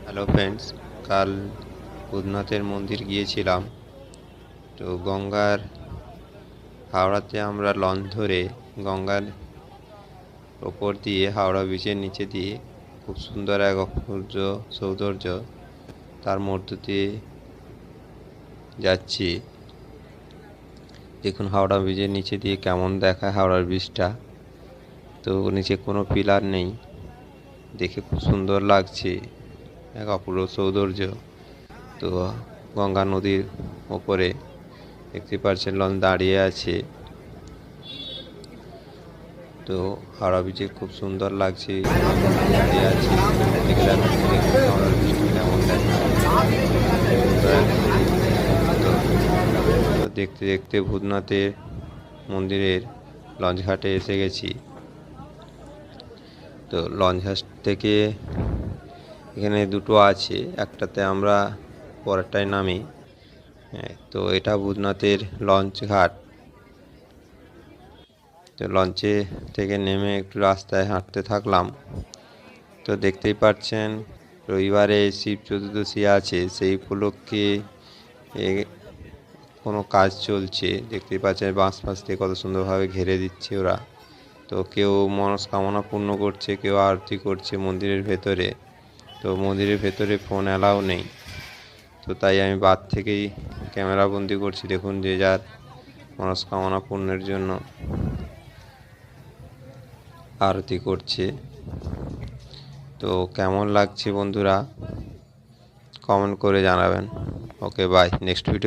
Hello friends, কাল বুধনাথের মন্দির গিয়েছিলাম। তো গঙ্গার হাওড়াতে আমরা লঞ্চ ধরে গঙ্গার ওপর দিয়ে হাওড়া ব্রিজের নিচে দিয়ে খুব সুন্দর এক অপূর্ব সৌন্দর্য তার মধ্য দিয়ে যাচ্ছি। দেখুন হাওড়া ব্রিজের নিচে দিয়ে কেমন দেখায় হাওড়ার ব্রিজটা। তো নিচে কোনো পিলার নেই, দেখে খুব সুন্দর লাগছে, এক অপূর্ব সৌন্দর্য। তো গঙ্গা নদীর ওপরে দেখতে পাচ্ছেন লঞ্চ দাঁড়িয়ে আছে। তো হাওড়া ব্রিজে খুব সুন্দর লাগছে, দাঁড়িয়ে আছে। হাওড়া ব্রিজটা কেমন তো দেখতে দেখতে ভূতনাথের মন্দিরের লঞ্চ ঘাটে এসে গেছি। তো লঞ্চ ঘাট থেকে এখানে দুটো আছে, একটাতে আমরা পরেরটায় নামি। তো এটা ভূতনাথের লঞ্চ ঘাট। তো লঞ্চে থেকে নেমে একটু রাস্তায় হাঁটতে থাকলাম। তো দেখতেই পাচ্ছেন রবিবারে শিব চতুর্দশী আছে, সেই উপলক্ষে কোনো কাজ চলছে। দেখতেই পাচ্ছেন বাঁশ দিয়ে কত সুন্দরভাবে ঘিরে দিচ্ছে ওরা। তো কেউ মনস্কামনা পূর্ণ করছে, কেউ আরতি করছে মন্দিরের ভেতরে। তো মন্দিরের ভেতরে ফোন অ্যালাউ নেই, তো তাই আমি বাদ থেকেই ক্যামেরা বন্দি করছি। দেখুন যে যার মনস্কামনা পূর্ণের জন্য আরতি করছে। তো কেমন লাগছে বন্ধুরা, কমেন্ট করে জানাবেন। ওকে, বাই, নেক্সট ভিডিও।